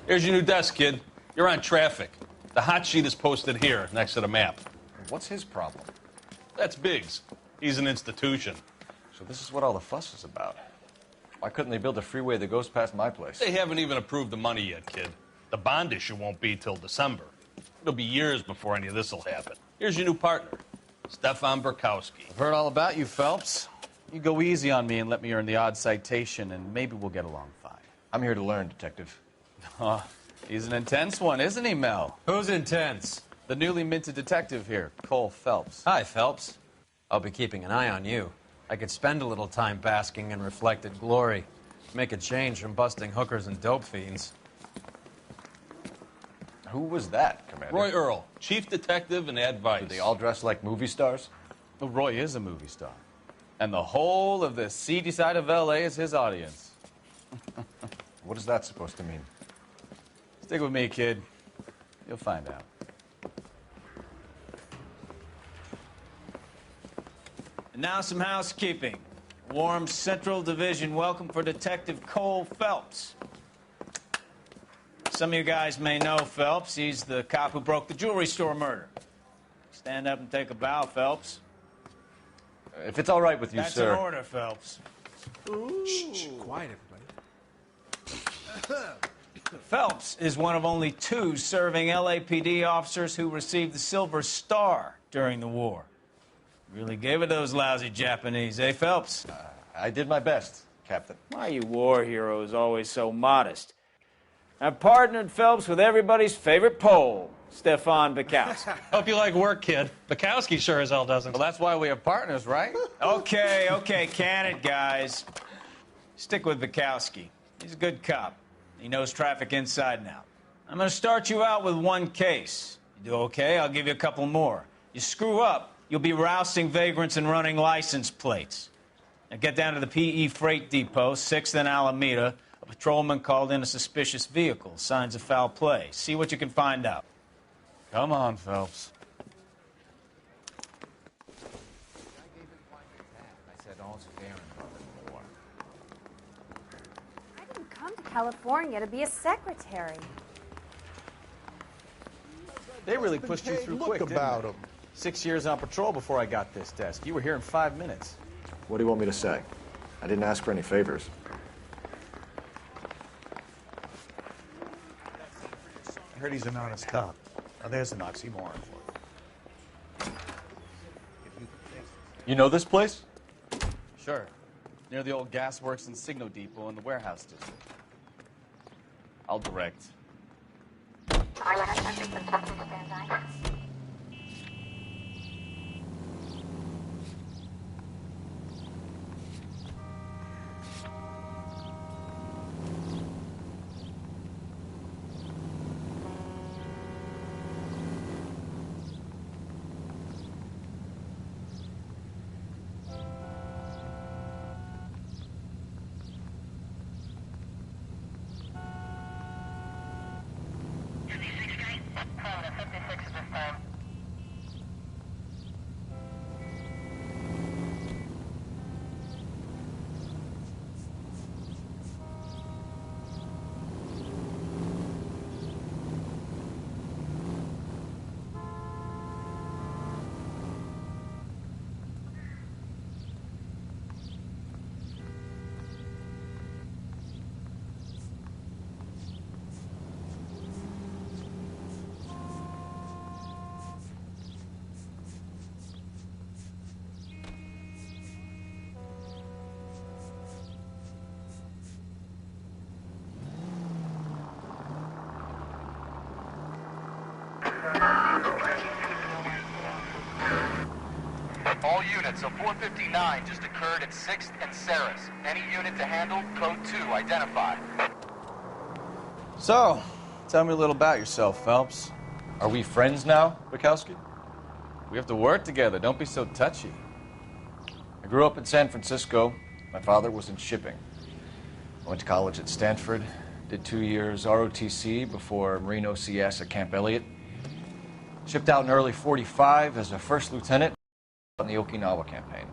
Here's your new desk, kid. You're on traffic. The hot sheet is posted here, next to the map. What's his problem? That's Biggs. He's an institution. So this is what all the fuss is about. Why couldn't they build a freeway that goes past my place? They haven't even approved the money yet, kid. The bond issue won't be till December. It'll be years before any of this will happen. Here's your new partner, Stefan Burkowski. I've heard all about you, Phelps. You go easy on me and let me earn the odd citation, and maybe we'll get along fine. I'm here to learn, Detective. Oh, he's an intense one, isn't he, Mel? Who's intense? The newly minted detective here, Cole Phelps. Hi, Phelps. I'll be keeping an eye on you. I could spend a little time basking in reflected glory. Make a change from busting hookers and dope fiends. Who was that, Commander? Roy Earl, chief detective and advice. Do they all dress like movie stars? Well, Roy is a movie star. And the whole of the seedy side of L.A. is his audience. What is that supposed to mean? Stick with me, kid. You'll find out. And now some housekeeping. Warm Central Division welcome for Detective Cole Phelps. Some of you guys may know Phelps. He's the cop who broke the jewelry store murder. Stand up and take a bow, Phelps. If it's all right with you, That's sir. an order, Phelps. Shh, quiet, everybody. Phelps is one of only 2 serving LAPD officers who received the Silver Star during the war. Really gave it those lousy Japanese, eh, Phelps? I did my best, Captain. Why are you war heroes always so modest? I've partnered Phelps with everybody's favorite Pole, Stefan Bukowski. Hope you like work, kid. Bukowski sure as hell doesn't. Well, that's why we have partners, right? Okay, can it, guys? Stick with Bukowski. He's a good cop. He knows traffic inside and out. I'm going to start you out with 1 case. You do okay, I'll give you a couple more. You screw up, you'll be rousting vagrants and running license plates. Now get down to the PE Freight Depot, 6th and Alameda. A patrolman called in a suspicious vehicle. Signs of foul play. See what you can find out. Come on, Phelps. I said all's fair in love and war. I didn't come to California to be a secretary. They really pushed you through quick, didn't about they? him. 6 years on patrol before I got this desk. You were here in 5 minutes. What do you want me to say? I didn't ask for any favors. I heard he's an honest cop. Now there's an oxymoron for you. You know this place? Sure. Near the old gas works and Signo Depot in the warehouse district. I'll direct. All units, a 459 just occurred at 6th and Saris. Any unit to handle, code 2, identify. So, tell me a little about yourself, Phelps. Are we friends now, Bukowski? We have to work together. Don't be so touchy. I grew up in San Francisco. My father was in shipping. I went to college at Stanford, did 2 years ROTC before Marine OCS at Camp Elliott. Shipped out in early '45 as a first lieutenant on the Okinawa campaign.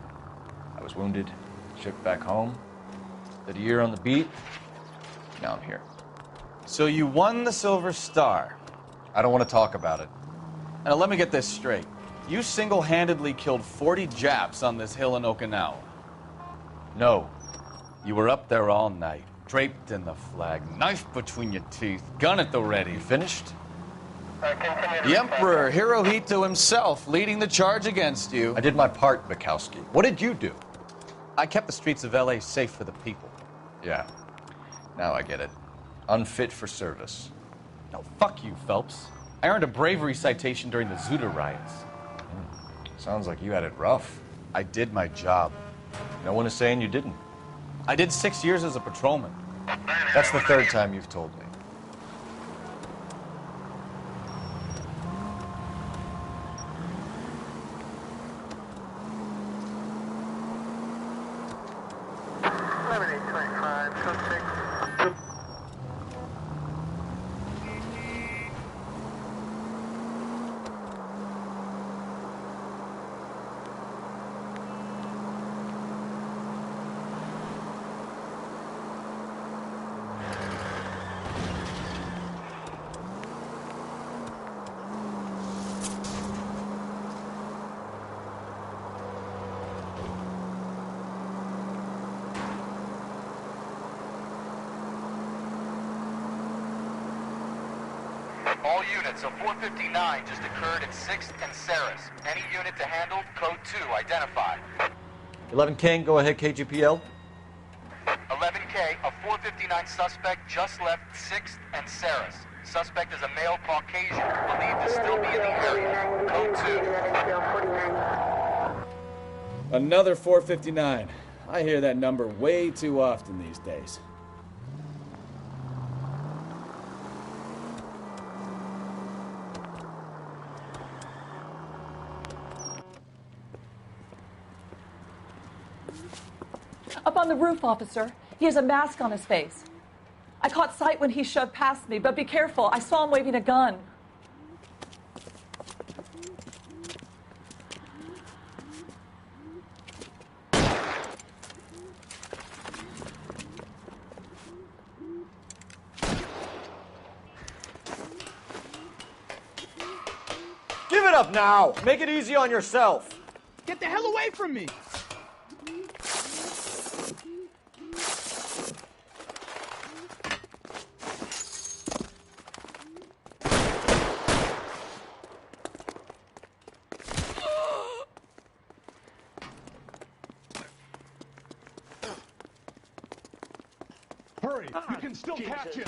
I was wounded, shipped back home, did a year on the beat. Now I'm here. So you won the Silver Star. I don't want to talk about it. Now, let me get this straight. You single-handedly killed 40 Japs on this hill in Okinawa. No. You were up there all night, draped in the flag, knife between your teeth, gun at the ready. You finished? The Emperor Hirohito himself leading the charge against you. I did my part, Bukowski. What did you do? I kept the streets of L.A. safe for the people. Yeah. Now I get it. Unfit for service. No, fuck you, Phelps. I earned a bravery citation during the Zuda riots. Sounds like you had it rough. I did my job. No one is saying you didn't. I did 6 years as a patrolman. That's the third time you've told me. All units, a 459 just occurred at 6th and Saris. Any unit to handle, code 2 identified. 11 King, go ahead, KGPL. 11K, a 459 suspect just left 6th and Saris. Suspect is a male Caucasian, believed to still be in the area. Code 2. Another 459. I hear that number way too often these days. Up on the roof, officer. He has a mask on his face. I caught sight when he shoved past me, but be careful. I saw him waving a gun. Give it up now! Make it easy on yourself! Get the hell away from me! Hurry! You can still catch him!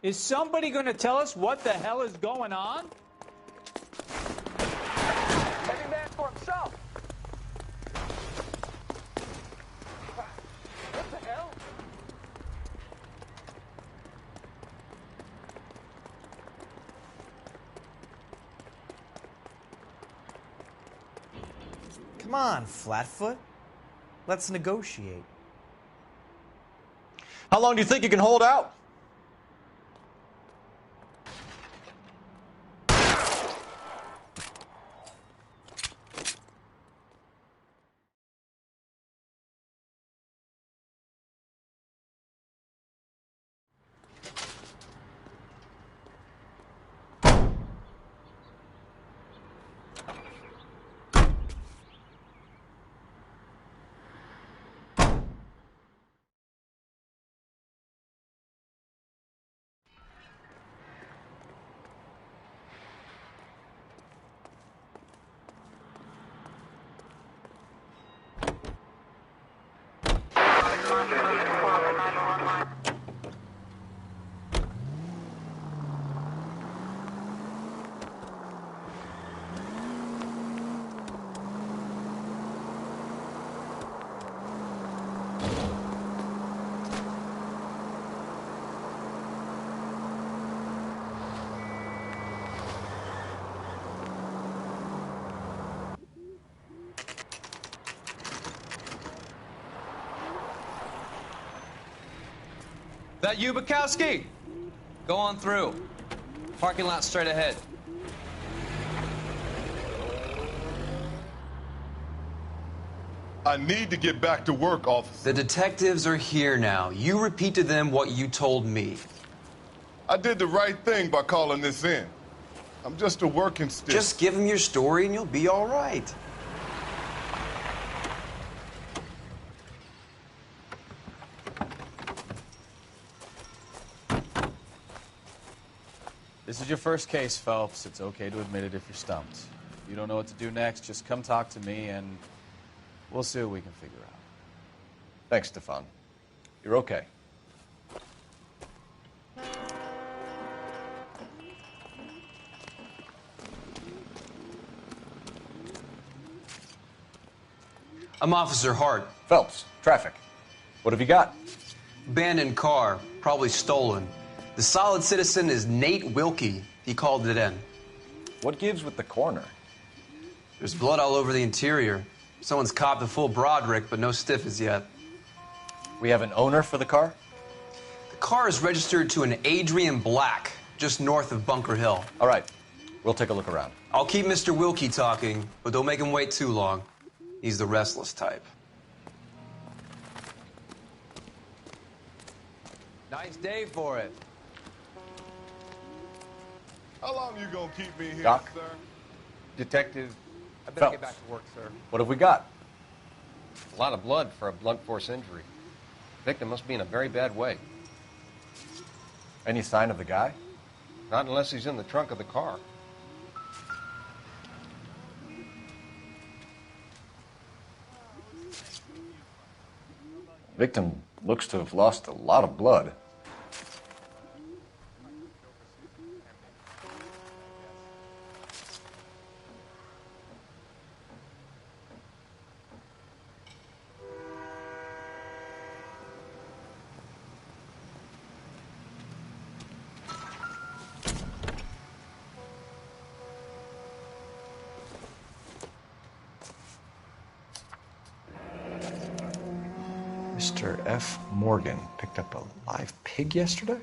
Is somebody going to tell us what the hell is going on? Every man for himself! What the hell? Come on, Flatfoot. Let's negotiate. How long do you think you can hold out? That you, Bukowski? Go on through. Parking lot straight ahead. I need to get back to work, officer. The detectives are here now. You repeat to them what you told me. I did the right thing by calling this in. I'm just a working stick. Just give them your story and you'll be all right. This is your first case, Phelps. It's okay to admit it if you're stumped. If you don't know what to do next, just come talk to me and we'll see what we can figure out. Thanks, Stefan. You're okay. I'm Officer Hart. Phelps, traffic. What have you got? Abandoned car, probably stolen. The solid citizen is Nate Wilkie. He called it in. What gives with the coroner? There's blood all over the interior. Someone's copped a full Broderick, but no stiff as yet. We have an owner for the car? The car is registered to an Adrian Black, just north of Bunker Hill. All right. We'll take a look around. I'll keep Mr. Wilkie talking, but don't make him wait too long. He's the restless type. Nice day for it. How long you gonna keep me here, Doc? sir? Detective, I better Phelps. get back to work, sir. What have we got? A lot of blood for a blunt force injury. Victim must be in a very bad way. Any sign of the guy? Not unless he's in the trunk of the car. Victim looks to have lost a lot of blood. Mr. F. Morgan picked up a live pig yesterday?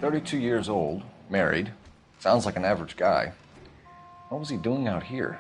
"32 years old, married. Sounds like an average guy. What was he doing out here?"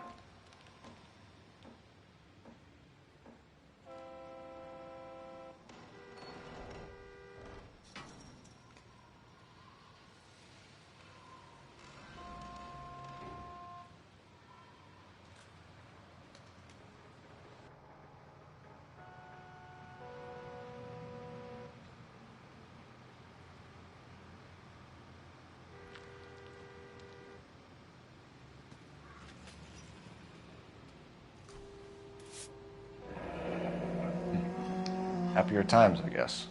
Happier times, I guess.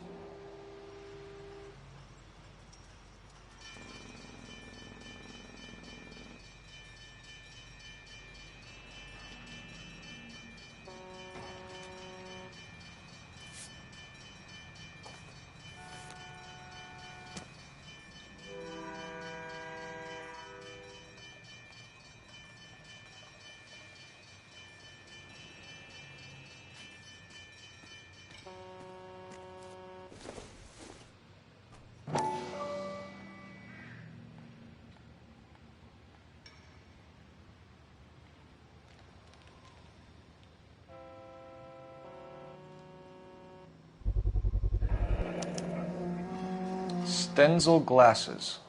Stenzel glasses.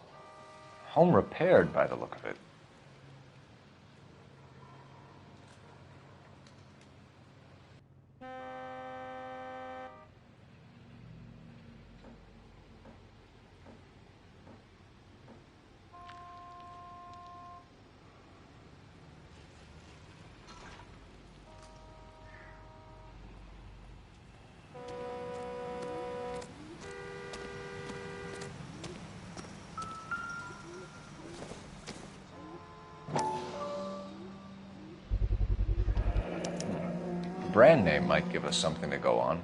Home repaired by the look of it. brand name might give us something to go on.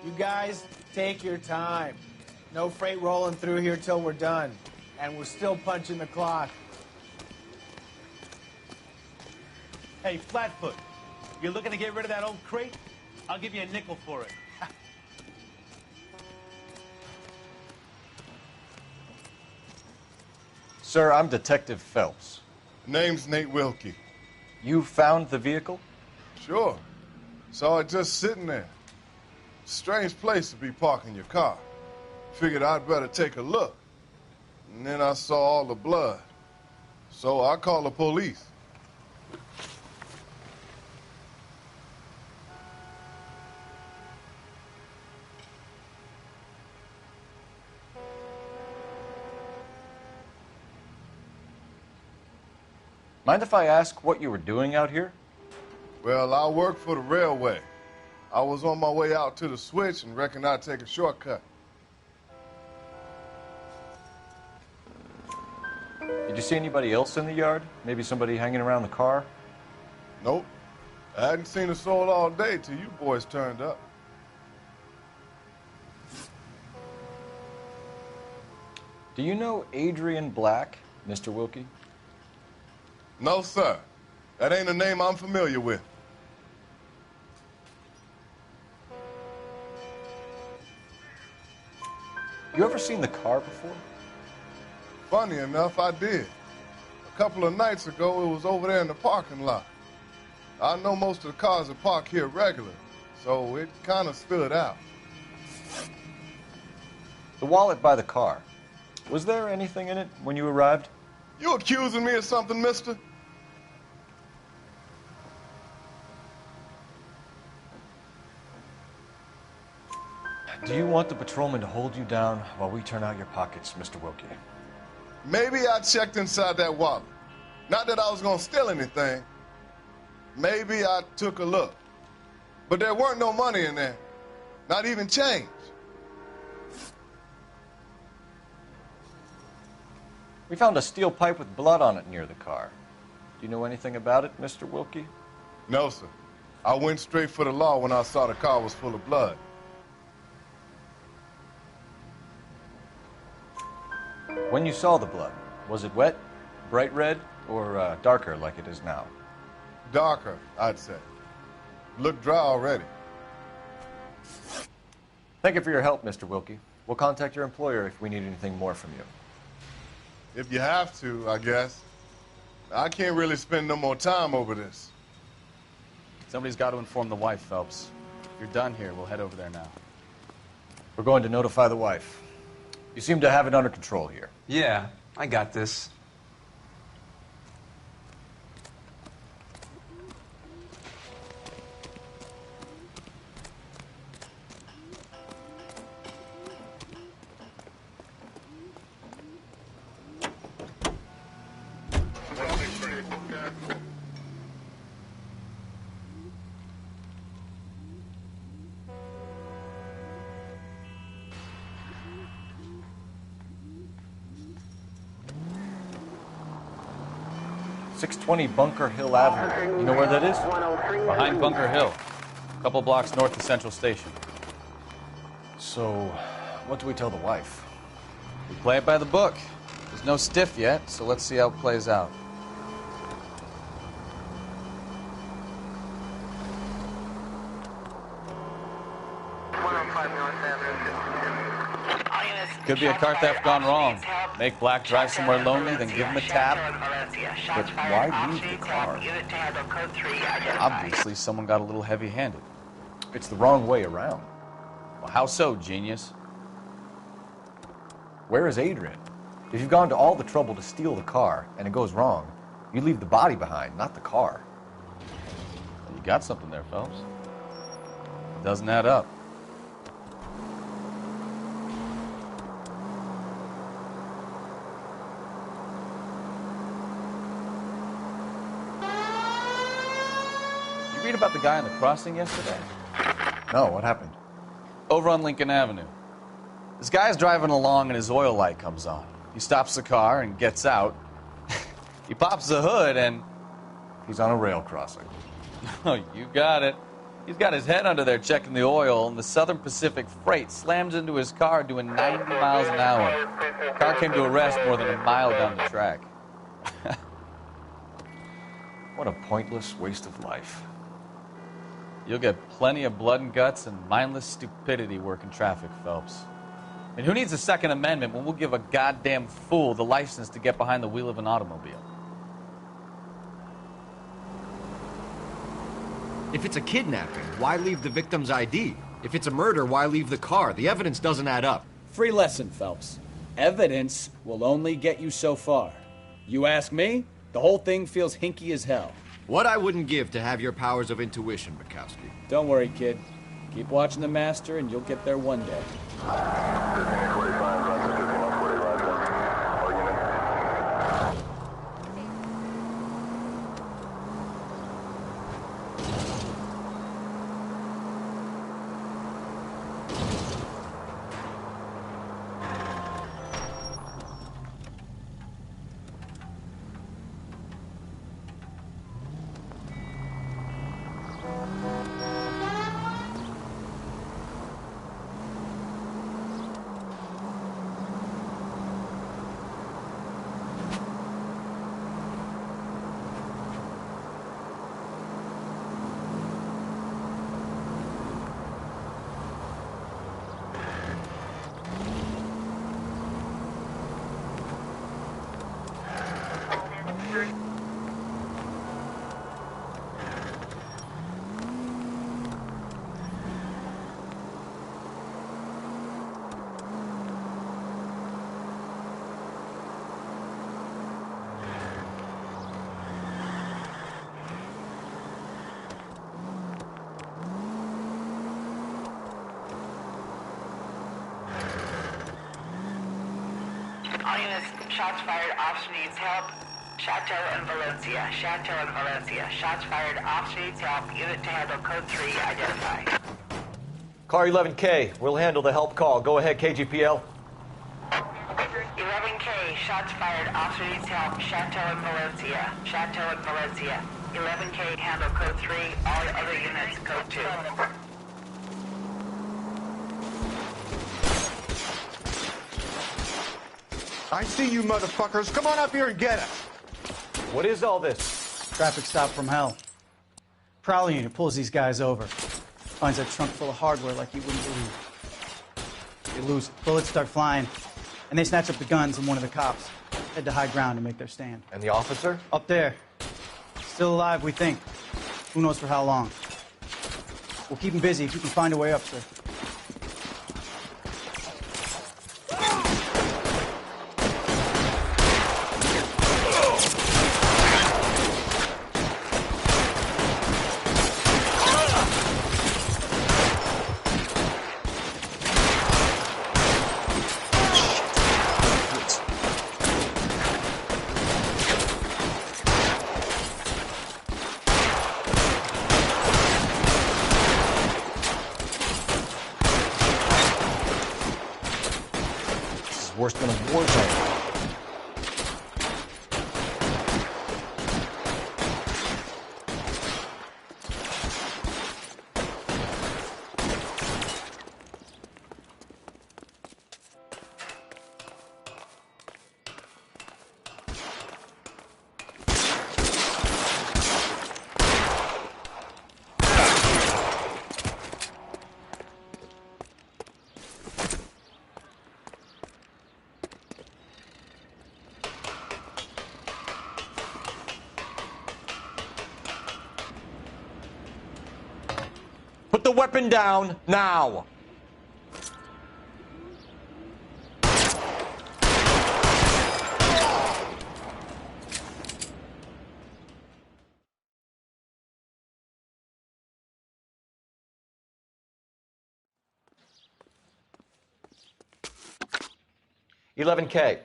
You guys, take your time. No freight rolling through here till we're done. And we're still punching the clock. Hey, Flatfoot, you're looking to get rid of that old crate? I'll give you a nickel for it. Sir, I'm Detective Phelps. Name's Nate Wilkie. You found the vehicle? Sure. Saw it just sitting there. Strange place to be parking your car. Figured I'd better take a look. And then I saw all the blood. So I called the police. Mind if I ask what you were doing out here? Well, I work for the railway. I was on my way out to the switch and reckoned I'd take a shortcut. Did you see anybody else in the yard? Maybe somebody hanging around the car? Nope. I hadn't seen a soul all day till you boys turned up. Do you know Adrian Black, Mr. Wilkie? No, sir. That ain't a name I'm familiar with. You ever seen the car before? Funny enough, I did. A couple of nights ago, it was over there in the parking lot. I know most of the cars are parked here regularly, so it kind of stood out. The wallet by the car. Was there anything in it when you arrived? You accusing me of something, mister? Do you want the patrolman to hold you down while we turn out your pockets, Mr. Wilkie? Maybe I checked inside that wallet. Not that I was going to steal anything. Maybe I took a look. But there weren't no money in there. Not even change. We found a steel pipe with blood on it near the car. Do you know anything about it, Mr. Wilkie? No, sir. I went straight for the law when I saw the car was full of blood. When you saw the blood, was it wet, bright red, or darker like it is now? Darker, I'd say. Looked dry already. Thank you for your help, Mr. Wilkie. We'll contact your employer if we need anything more from you. If you have to, I guess. I can't really spend no more time over this. Somebody's got to inform the wife, Phelps. If you're done here, we'll head over there now. We're going to notify the wife. You seem to have it under control here. Yeah, I got this. .620 Bunker Hill Avenue. You know where that is? Behind Bunker Hill. A couple blocks north of Central Station. So, what do we tell the wife? We play it by the book. There's no stiff yet, so let's see how it plays out. INS Could be a car theft gone wrong. Make Black drive somewhere lonely, then give him a tap. But why leave the car? Obviously, someone got a little heavy-handed. It's the wrong way around. Well, how so, genius? Where is Adrian? If you've gone to all the trouble to steal the car and it goes wrong, you leave the body behind, not the car. Well, you got something there, Phelps. Doesn't add up. You read about the guy on the crossing yesterday? No, what happened? Over on Lincoln Avenue. This guy's driving along and his oil light comes on. He stops the car and gets out. He pops the hood and... He's on a rail crossing. Oh, you got it. He's got his head under there checking the oil, and the Southern Pacific Freight slams into his car doing 90 miles an hour. The car came to a rest more than a mile down the track. What a pointless waste of life. You'll get plenty of blood and guts and mindless stupidity working traffic, Phelps. And who needs a Second Amendment when we'll give a goddamn fool the license to get behind the wheel of an automobile? If it's a kidnapping, why leave the victim's ID? If it's a murder, why leave the car? The evidence doesn't add up. Free lesson, Phelps. Evidence will only get you so far. You ask me, the whole thing feels hinky as hell. What I wouldn't give to have your powers of intuition, Bukowski. Don't worry, kid. Keep watching the master and you'll get there one day. Shots fired. Officer needs help. Chateau and Valencia. Chateau and Valencia. Shots fired. Officer needs help. Unit to handle code 3. Identify. Car 11K. We'll handle the help call. Go ahead, KGPL. 11K. Shots fired. Officer needs help. Chateau and Valencia. Chateau and Valencia. 11K. Handle code 3. All other units code 2. I see you motherfuckers. Come on up here and get us. What is all this? Traffic stop from hell. Prowler unit pulls these guys over. Finds a trunk full of hardware like you wouldn't believe. They lose it. Bullets start flying. And they snatch up the guns and one of the cops. Head to high ground to make their stand. And the officer? Up there. Still alive, we think. Who knows for how long. We'll keep him busy if you can find a way up, sir. Worse than a war zone. the weapon down now. "11K.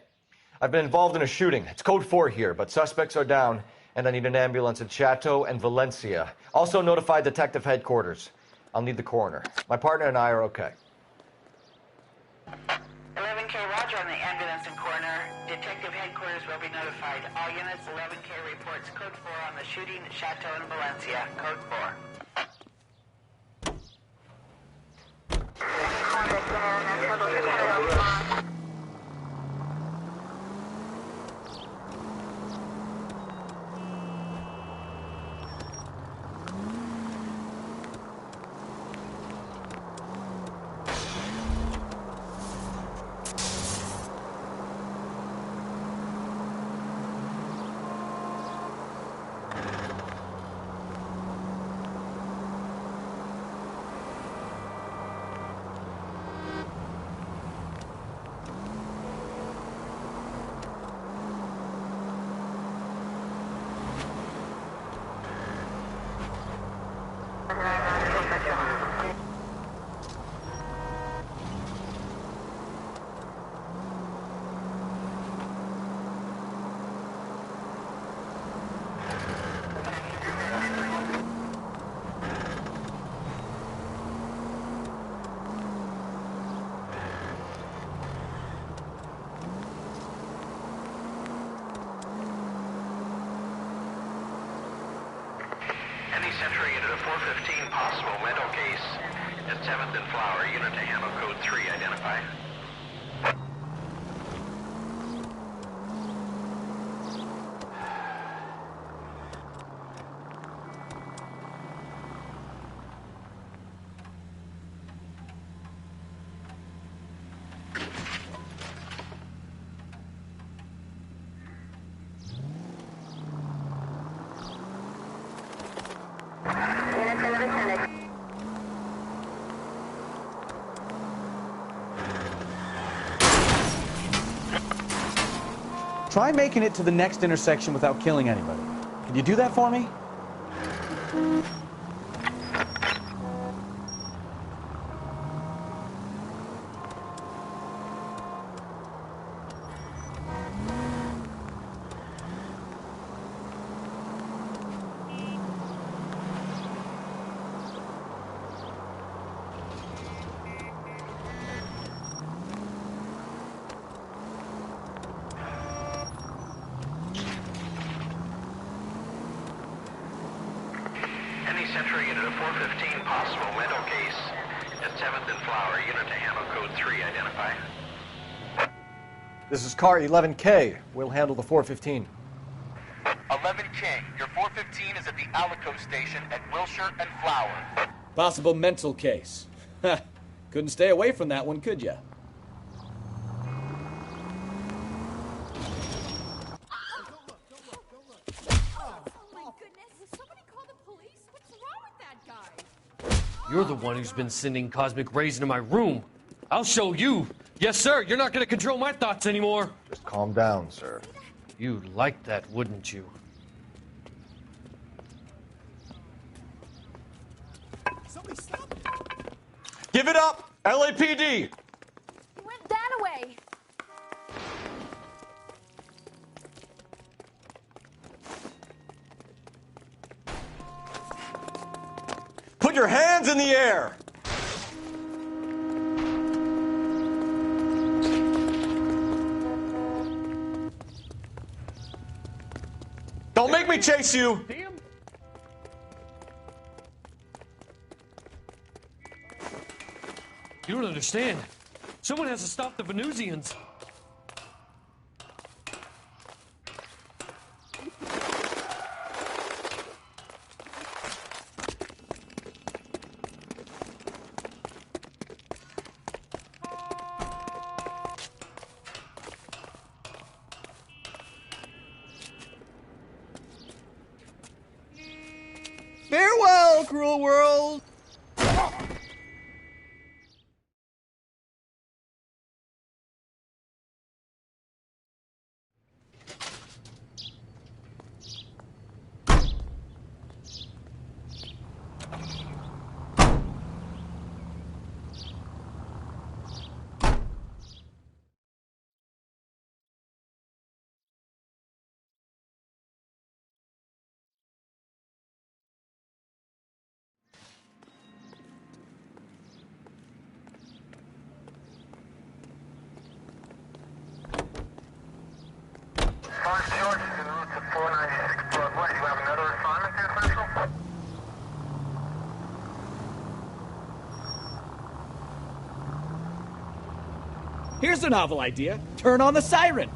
I've been involved in a shooting. It's code 4 here, but suspects are down, and I need an ambulance in Chateau and Valencia. Also notify detective headquarters. I'll need the coroner. My partner and I are okay." 11K, roger on the ambulance and coroner. Detective headquarters will be notified. All units, 11K reports code 4 on the shooting at Chateau and Valencia. Code 4. Century unit of 415, possible mental case at 7th and Flower, unit to handle code 3, identify. Try making it to the next intersection without killing anybody. Can you do that for me? Century unit of 415, possible mental case at 7th and Flower, unit to handle code 3, identify. This is car 11K. We'll handle the 415. 11K, your 415 is at the Alico station at Wilshire and Flower. Possible mental case. Couldn't stay away from that one, could ya? You're the one who's been sending cosmic rays into my room. I'll show you. Yes, sir. You're not going to control my thoughts anymore. Just calm down, sir. You'd like that, wouldn't you? Somebody stop! Give it up! LAPD! He went that way. Put your hands in the air! Don't make me chase you! You don't understand. Someone has to stop the Venusians. Farewell, cruel world! Here's a novel idea. Turn on the siren.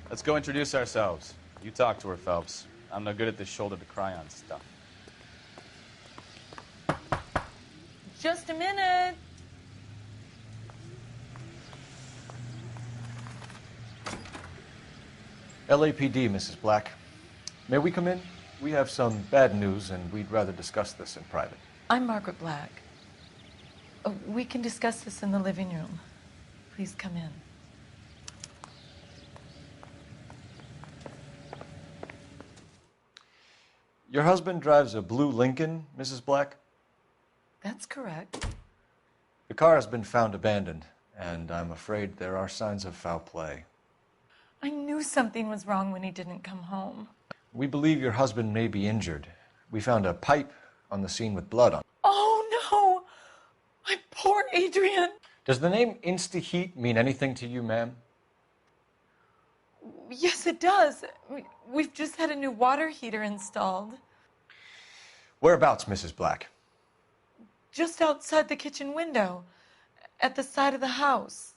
Let's go introduce ourselves. You talk to her, Phelps. I'm no good at this shoulder to cry on stuff. Just a minute. LAPD, Mrs. Black. May we come in? We have some bad news, and we'd rather discuss this in private. I'm Margaret Black. We can discuss this in the living room. Please come in. Your husband drives a blue Lincoln, Mrs. Black? That's correct. The car has been found abandoned, and I'm afraid there are signs of foul play. I knew something was wrong when he didn't come home. We believe your husband may be injured. We found a pipe on the scene with blood on it. Oh, no! My poor Adrian! Does the name InstaHeat mean anything to you, ma'am? Yes, it does. We've just had a new water heater installed. Whereabouts, Mrs. Black? Just outside the kitchen window, at the side of the house.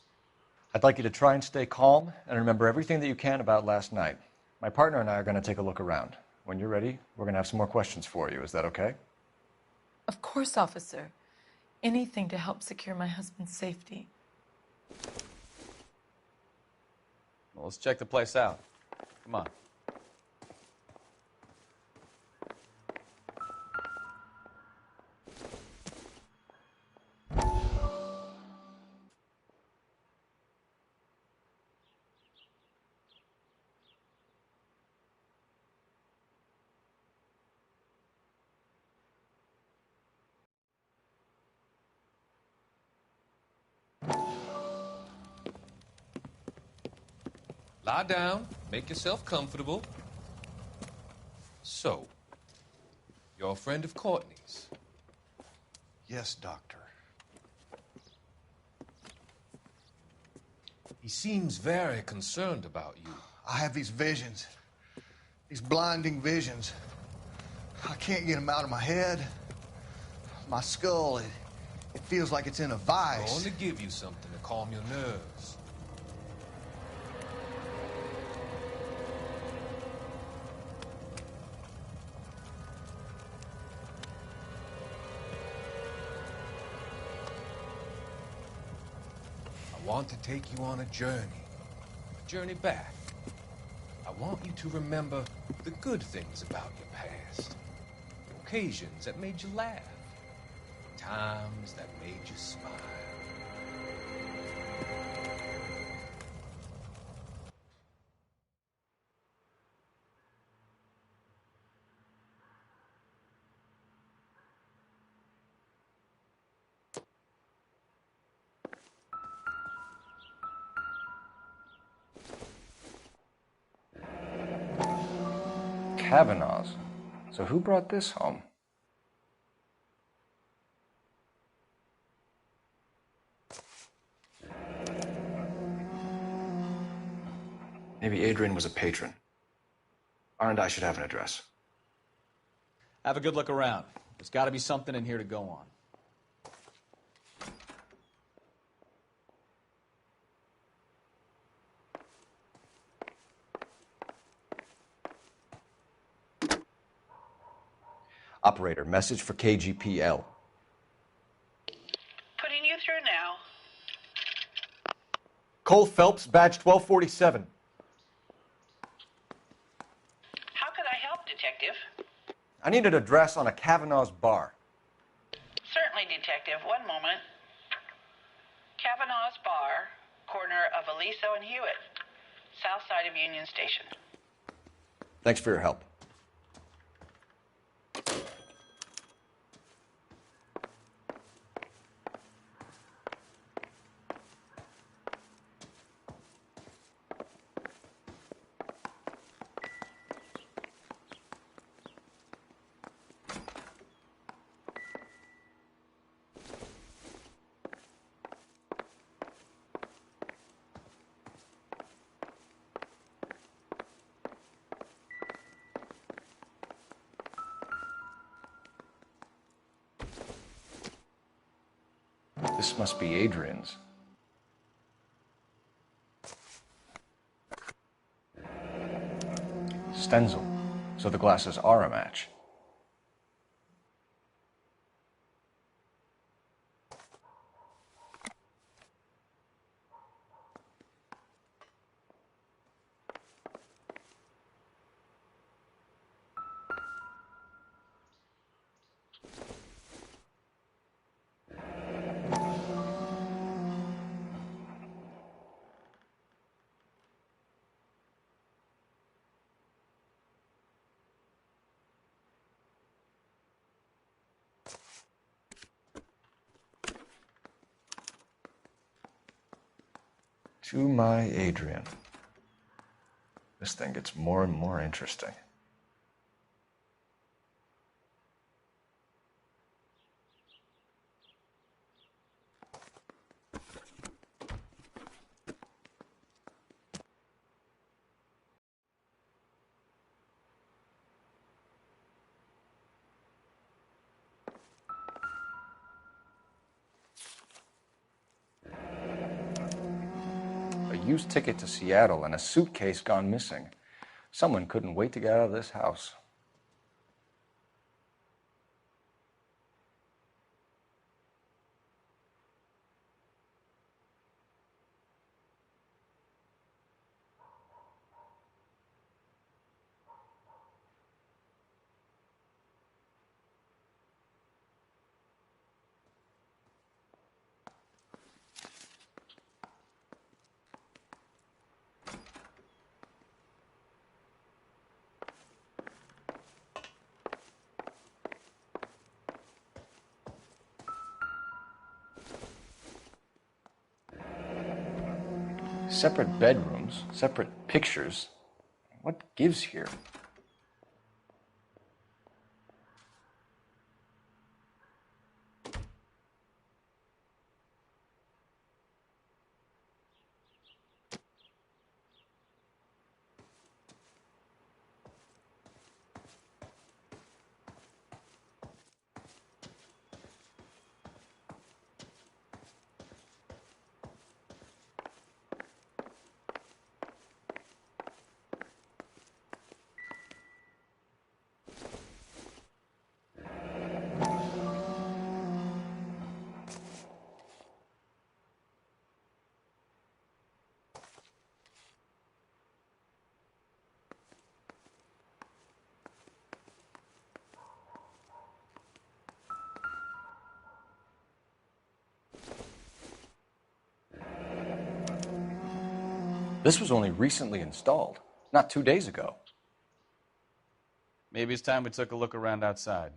I'd like you to try and stay calm and remember everything that you can about last night. My partner and I are going to take a look around. When you're ready, we're going to have some more questions for you. Is that okay? Of course, officer. Anything to help secure my husband's safety. Well, let's check the place out. Come on. Lie down, make yourself comfortable. So, you're a friend of Courtney's? Yes, Doctor. He seems very concerned about you. I have these visions, these blinding visions. I can't get them out of my head. My skull, it feels like it's in a vice. I want to give you something to calm your nerves. I want to take you on a journey back. I want you to remember the good things about your past, occasions that made you laugh, times that made you smile. Kavanaugh's. So who brought this home? Maybe Adrian was a patron. R&I should have an address. Have a good look around. There's got to be something in here to go on. Operator, message for KGPL. Putting you through now. Cole Phelps, badge 1247. How could I help, Detective? I need an address on a Kavanaugh's bar. Certainly, Detective. One moment. Kavanaugh's Bar, corner of Aliso and Hewitt, south side of Union Station. Thanks for your help. This must be Adrian's. Stenzel. So the glasses are a match. To my Adrian. This thing gets more and more interesting. Used ticket to Seattle and a suitcase gone missing. Someone couldn't wait to get out of this house. Separate bedrooms, separate pictures. What gives here? This was only recently installed, not 2 days ago. Maybe it's time we took a look around outside.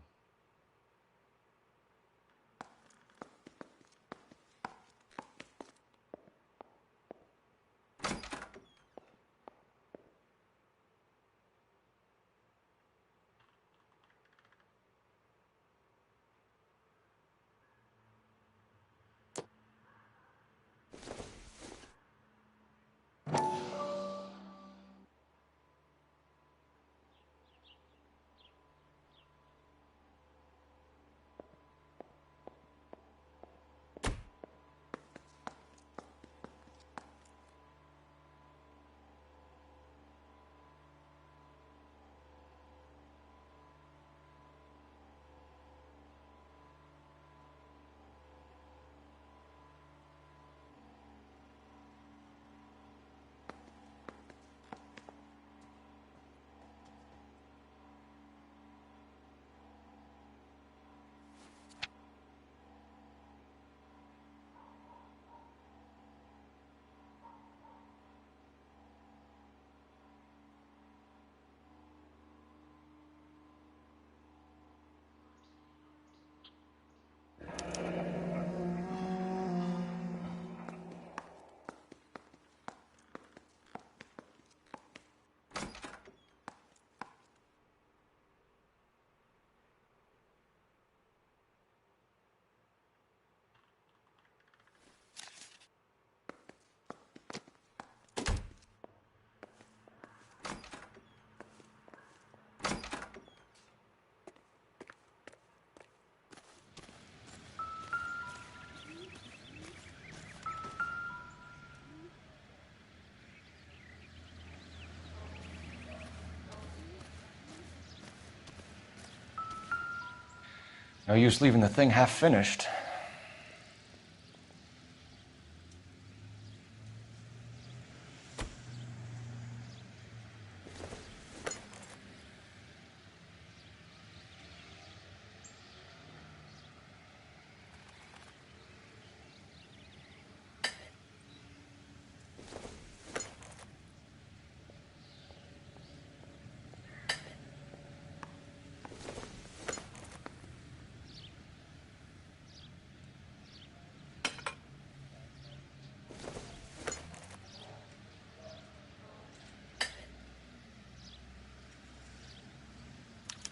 No use leaving the thing half finished.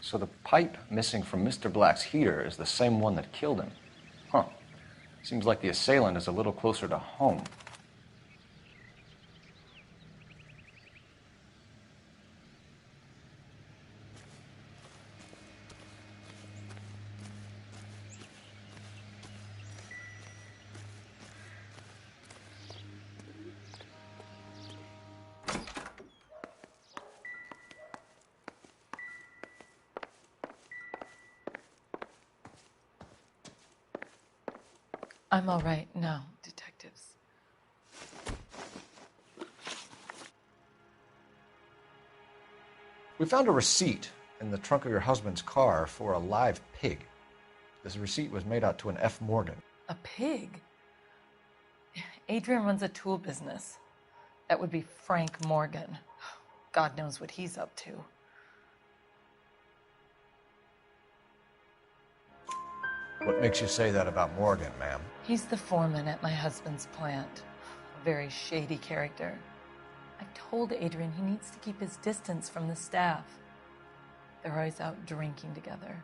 So the pipe missing from Mr. Black's heater is the same one that killed him. Huh. Seems like the assailant is a little closer to home. I'm all right now, detectives. We found a receipt in the trunk of your husband's car for a live pig. This receipt was made out to an F. Morgan. A pig? Adrian runs a tool business. That would be Frank Morgan. God knows what he's up to. What makes you say that about Morgan, ma'am? He's the foreman at my husband's plant. A very shady character. I've told Adrian he needs to keep his distance from the staff. They're always out drinking together.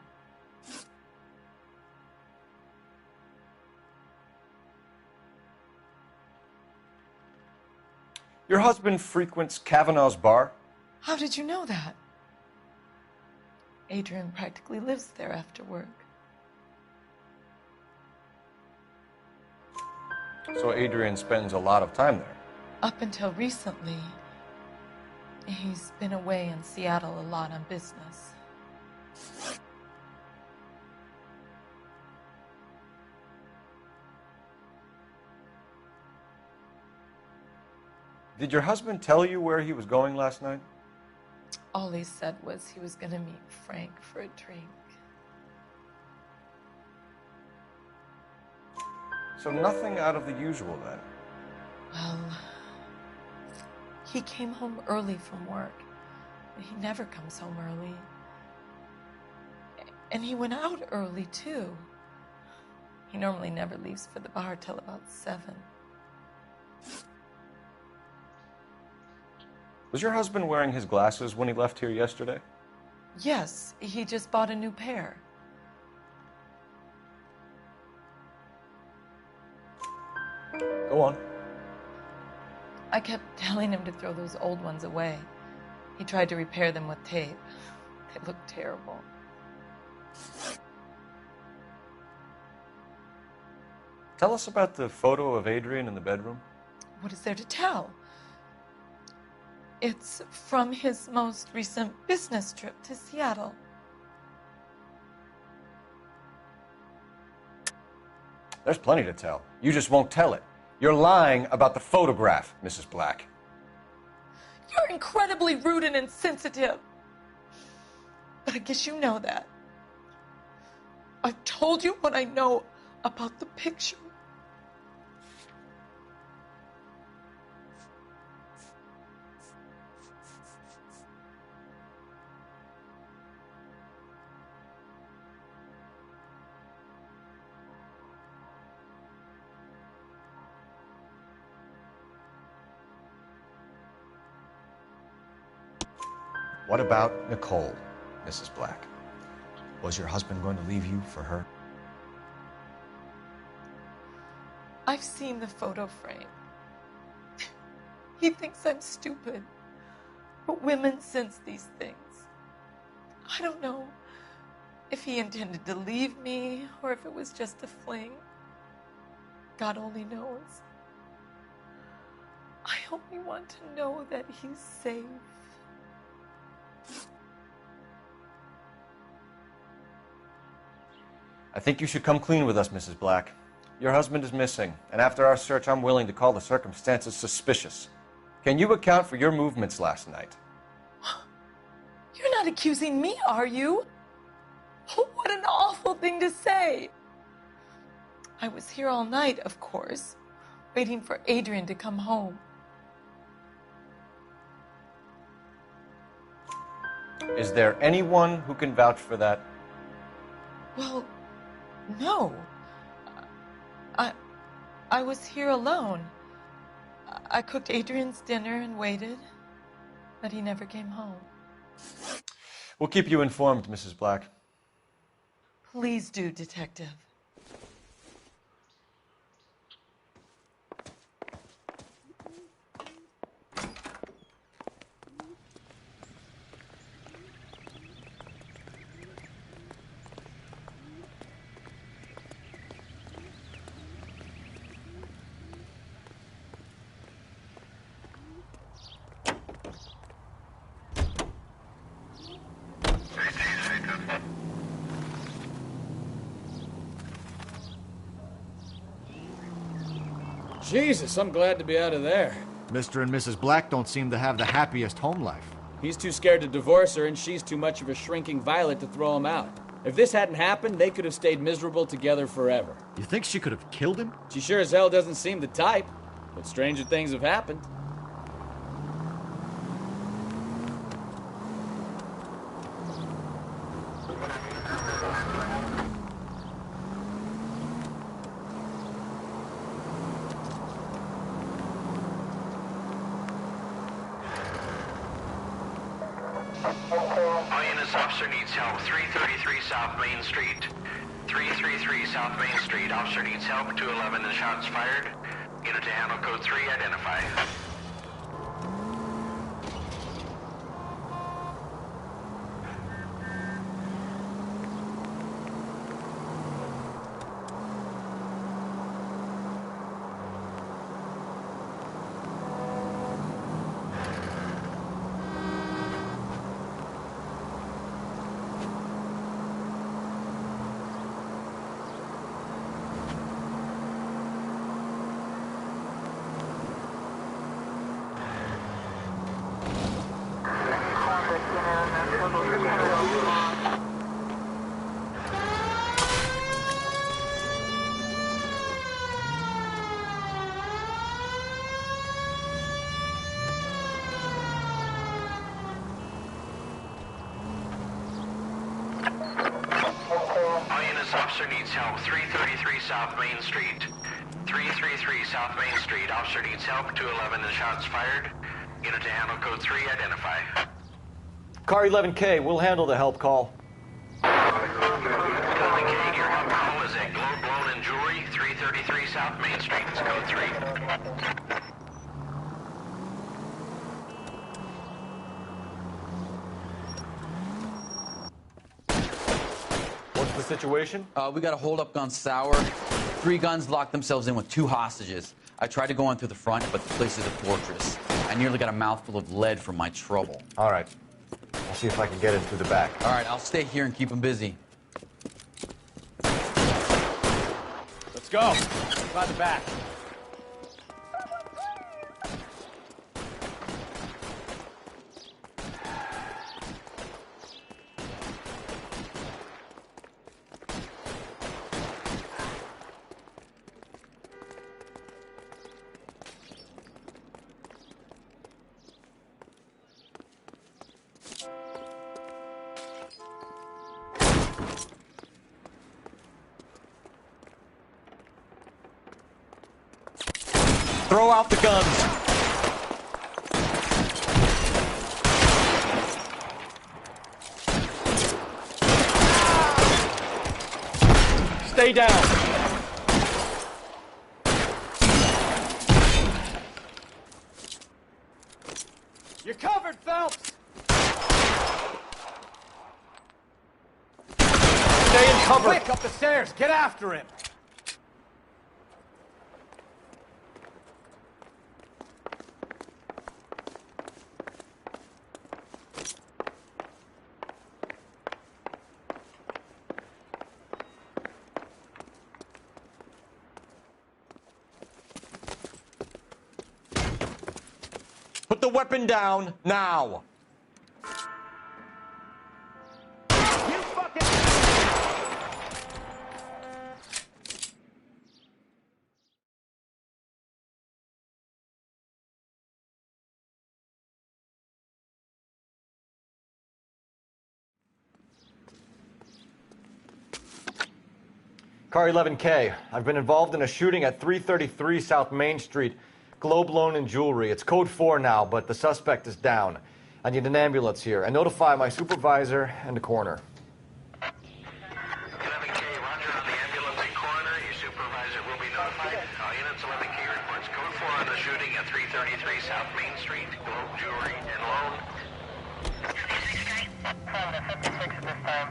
Your husband frequents Kavanaugh's bar? How did you know that? Adrian practically lives there after work. So Adrian spends a lot of time there? Up until recently, he's been away in Seattle a lot on business. Did your husband tell you where he was going last night? All he said was he was going to meet Frank for a drink. So nothing out of the usual then? Well, he came home early from work. He never comes home early. And he went out early, too. He normally never leaves for the bar till about 7. Was your husband wearing his glasses when he left here yesterday? Yes, he just bought a new pair. Go on. I kept telling him to throw those old ones away. He tried to repair them with tape. They looked terrible. Tell us about the photo of Adrian in the bedroom. What is there to tell? It's from his most recent business trip to Seattle. There's plenty to tell. You just won't tell it. You're lying about the photograph, Mrs. Black. You're incredibly rude and insensitive. But I guess you know that. I've told you what I know about the picture. What about Nicole, Mrs. Black? Was your husband going to leave you for her? I've seen the photo frame. He thinks I'm stupid. But women sense these things. I don't know if he intended to leave me or if it was just a fling. God only knows. I only want to know that he's safe. I think you should come clean with us, Mrs. Black. Your husband is missing, and after our search, I'm willing to call the circumstances suspicious. Can you account for your movements last night? You're not accusing me, are you? What an awful thing to say. I was here all night, of course, waiting for Adrian to come home. Is there anyone who can vouch for that? Well, no. I was here alone. I cooked Adrian's dinner and waited, but he never came home. We'll keep you informed, Mrs. Black. Please do, Detective. Jesus, I'm glad to be out of there. Mr. and Mrs. Black don't seem to have the happiest home life. He's too scared to divorce her, and she's too much of a shrinking violet to throw him out. If this hadn't happened, they could have stayed miserable together forever. You think she could have killed him? She sure as hell doesn't seem the type, but stranger things have happened. Lioness officer needs help. 333 South Main Street. 333 South Main Street. Officer needs help. 211 and shots fired. Unit to handle code 3. Identify. Officer needs help. 333 South Main Street. 333 South Main Street. Officer needs help. 211 and shots fired. Unit to handle code 3. Identify. Car 11K, we'll handle the help call. 11K, your help call is at Globe Loan and Jewelry, 333 South Main Street. It's code 3. The situation? We got a hold-up gun sour. 3 guns locked themselves in with 2 hostages. I tried to go in through the front, but the place is a fortress. I nearly got a mouthful of lead from my trouble. All right. I'll see if I can get in through the back. All right, I'll stay here and keep them busy. Let's go. By the back. Throw out the guns. Stay down. You're covered, Phelps. Stay in cover. Quick, up the stairs. Get after him. the weapon down now. Car 11K, I've been involved in a shooting at 333 South Main Street, Globe Loan and Jewelry. It's code 4 now, but the suspect is down. I need an ambulance here, and notify my supervisor and the coroner. 11K, roger on the ambulance and coroner. Your supervisor will be notified. All units, 11K reports code 4 on the shooting at 333 South Main Street, Globe Jewelry and Loan. 56 at this time.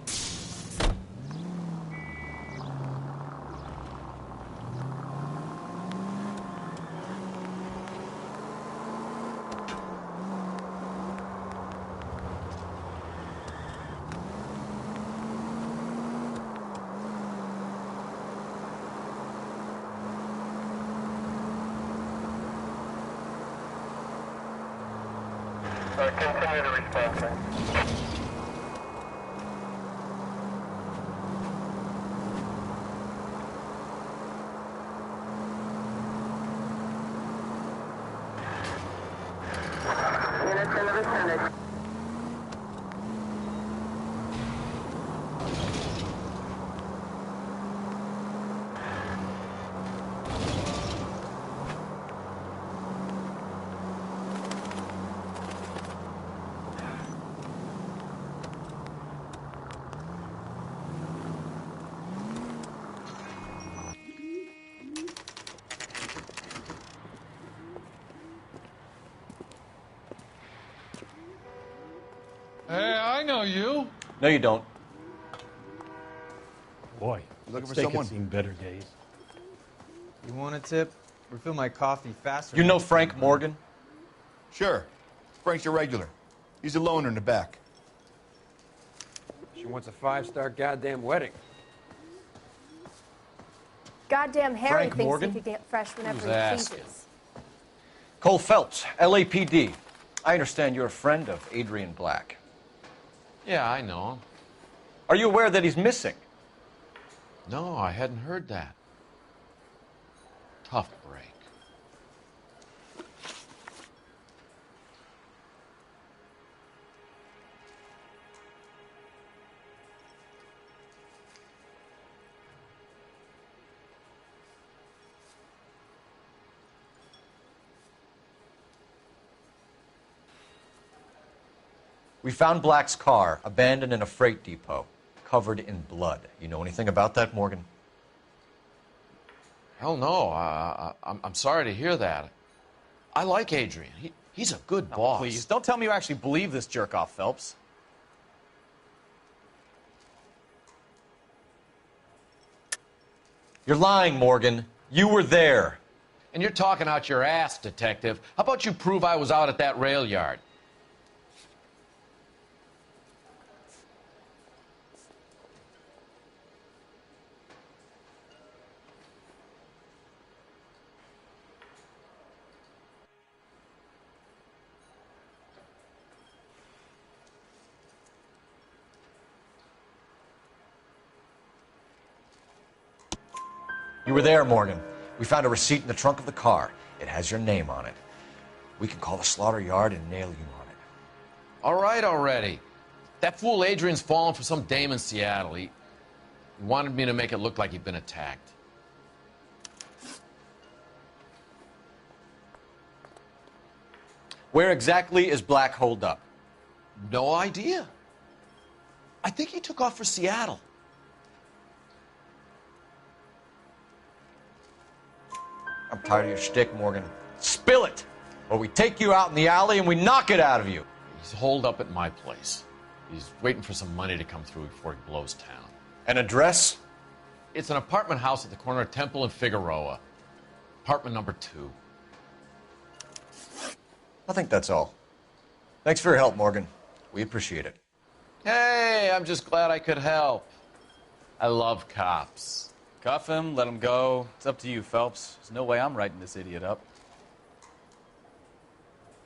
Continue the response. Units in the vicinity. Hey, I know you. No, you don't. Boy, looking for steak someone? has seen better days. You want a tip? Refill my coffee faster. You know Frank Morgan? Sure. Frank's your regular. He's a loner in the back. She wants a 5-star goddamn wedding. Goddamn Harry Frank thinks Morgan? he could get fresh whenever Who's he asking? pleases. Cole Phelps, LAPD. I understand you're a friend of Adrian Black. Yeah, I know him. Are you aware that he's missing? No, I hadn't heard that. Tough break. We found Black's car abandoned in a freight depot, covered in blood. You know anything about that, Morgan? Hell no. I'm sorry to hear that. I like Adrian. He's a good boss. Please, don't tell me you actually believe this jerk-off, Phelps. You're lying, Morgan. You were there. And you're talking out your ass, detective. How about you prove I was out at that rail yard? You were there, Morgan. We found a receipt in the trunk of the car. It has your name on it. We can call the slaughter yard and nail you on it. All right already. That fool Adrian's fallen for some dame in Seattle. He wanted me to make it look like he'd been attacked. Where exactly is Black holed up? No idea. I think he took off for Seattle. I'm tired of your shtick, Morgan. Spill it, or we take you out in the alley and we knock it out of you. He's holed up at my place. He's waiting for some money to come through before he blows town. An address? It's an apartment house at the corner of Temple and Figueroa. Apartment number 2. I think that's all. Thanks for your help, Morgan. We appreciate it. Hey, I'm just glad I could help. I love cops. Cuff him, let him go. It's up to you, Phelps. There's no way I'm writing this idiot up.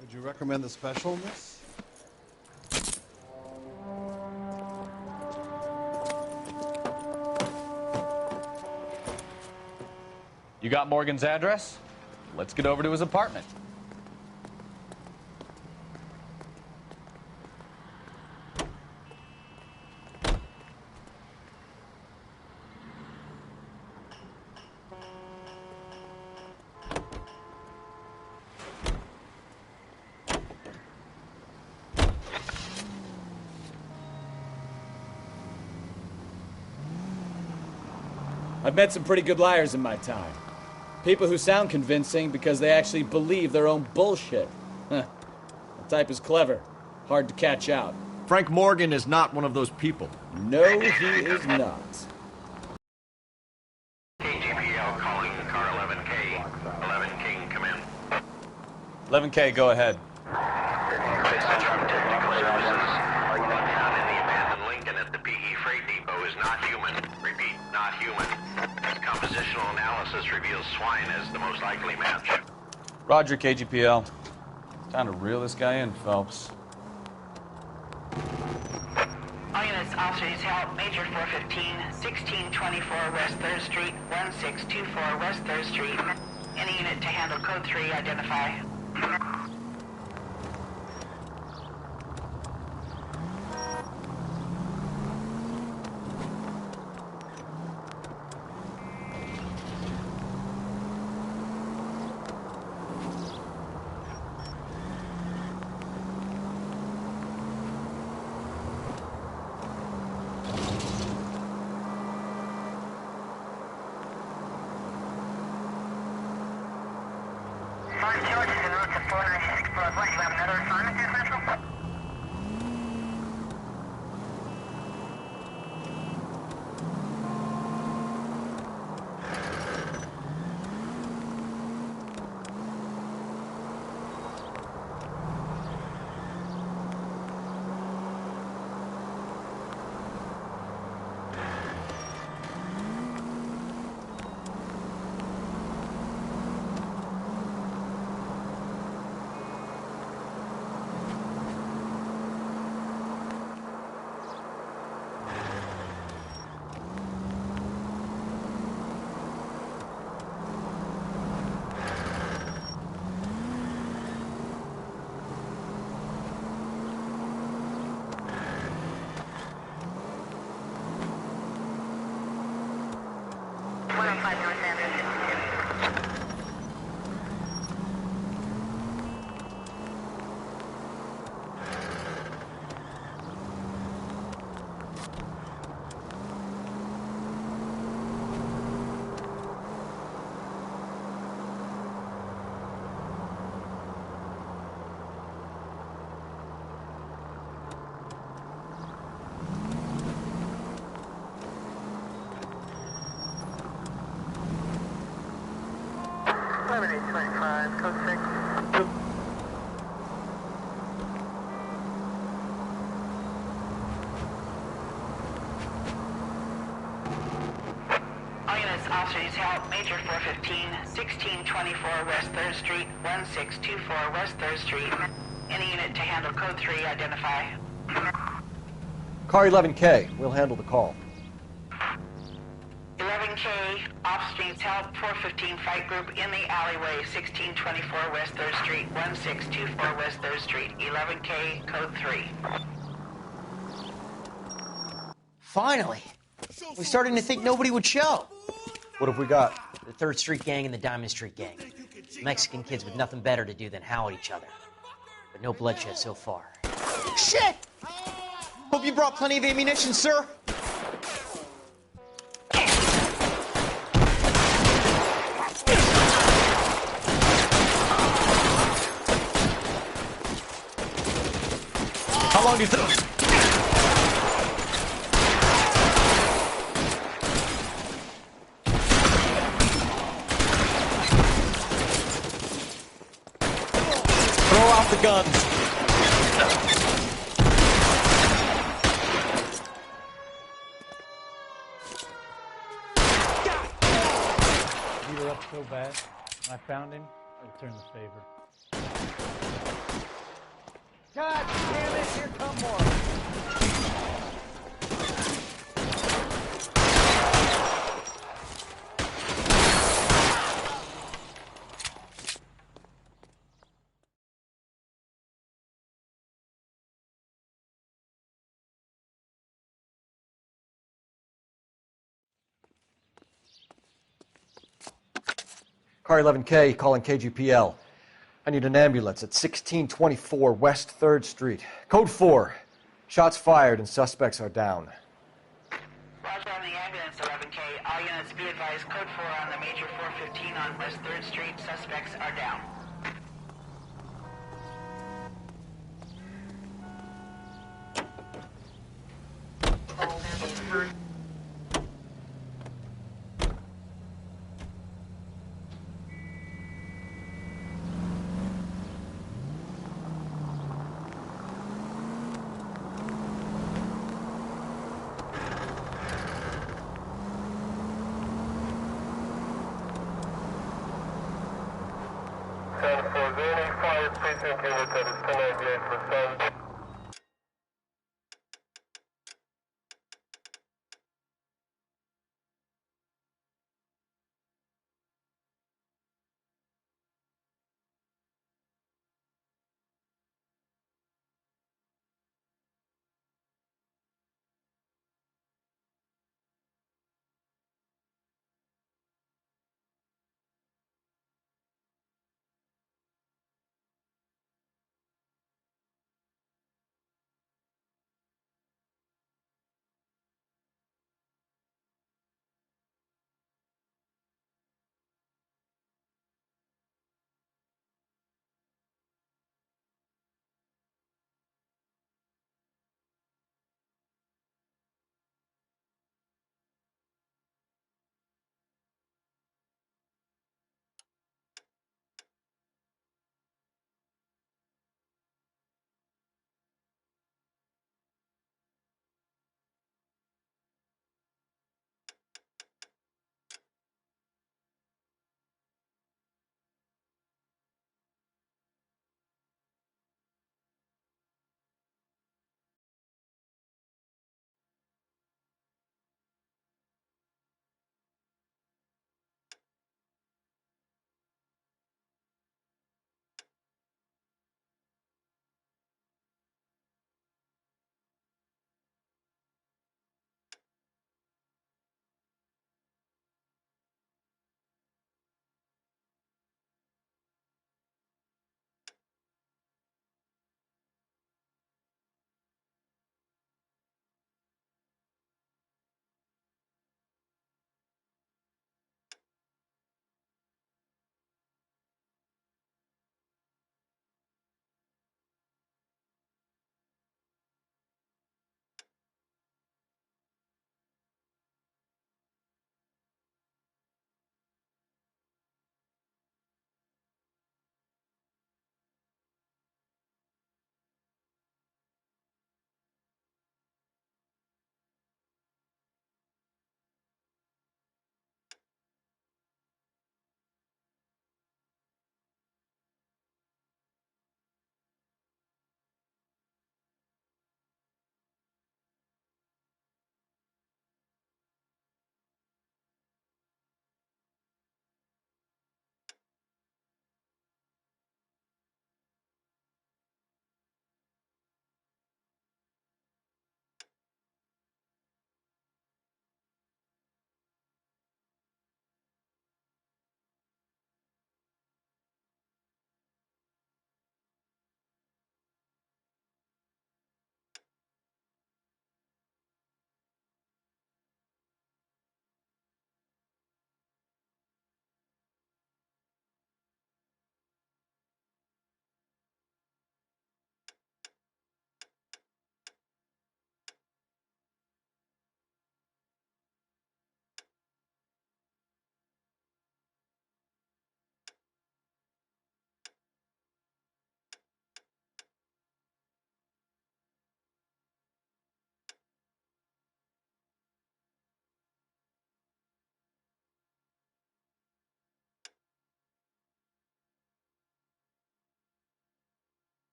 Would you recommend the special, miss? You got Morgan's address? Let's get over to his apartment. I've met some pretty good liars in my time. People who sound convincing because they actually believe their own bullshit. Huh. The type is clever. Hard to catch out. Frank Morgan is not one of those people. No, he is not. KGPL calling car 11K. 11 King, come in. 11K, go ahead. This is from Technical Services. One found in the abandoned Lincoln at the PE Freight Depot is not human. Repeat, not human. Compositional analysis reveals swine as the most likely match. Roger, KGPL. It's time to reel this guy in, Phelps. All units, officers help. Major 415, 1624 West 3rd Street, 1624 West 3rd Street. Any unit to handle code 3, identify. Officers help. Major 415, 1624 West 3rd Street, 1624 West 3rd Street. Any unit to handle code 3, identify. Car 11K, we'll handle the call. 11K, officer needs help. 415 fight group in the alleyway, 1624 West 3rd Street, 1624 West 3rd Street. 11K, code 3. Finally! We're starting to think nobody would show. What have we got? The 3rd Street Gang and the Diamond Street Gang. Mexican kids with nothing better to do than howl at each other. But no bloodshed so far. Shit! Hope you brought plenty of ammunition, sir. How long do you think? Throw out the guns. You were up so bad. I found him. I returned the favor. God damn it, here come more. Car 11K calling KGPL. I need an ambulance at 1624 West 3rd Street. Code 4. Shots fired and suspects are down. Roger on the ambulance, 11K. All units be advised, code 4 on the major 415 on West 3rd Street. Suspects are down. For any fire precinct unit that is 1098%.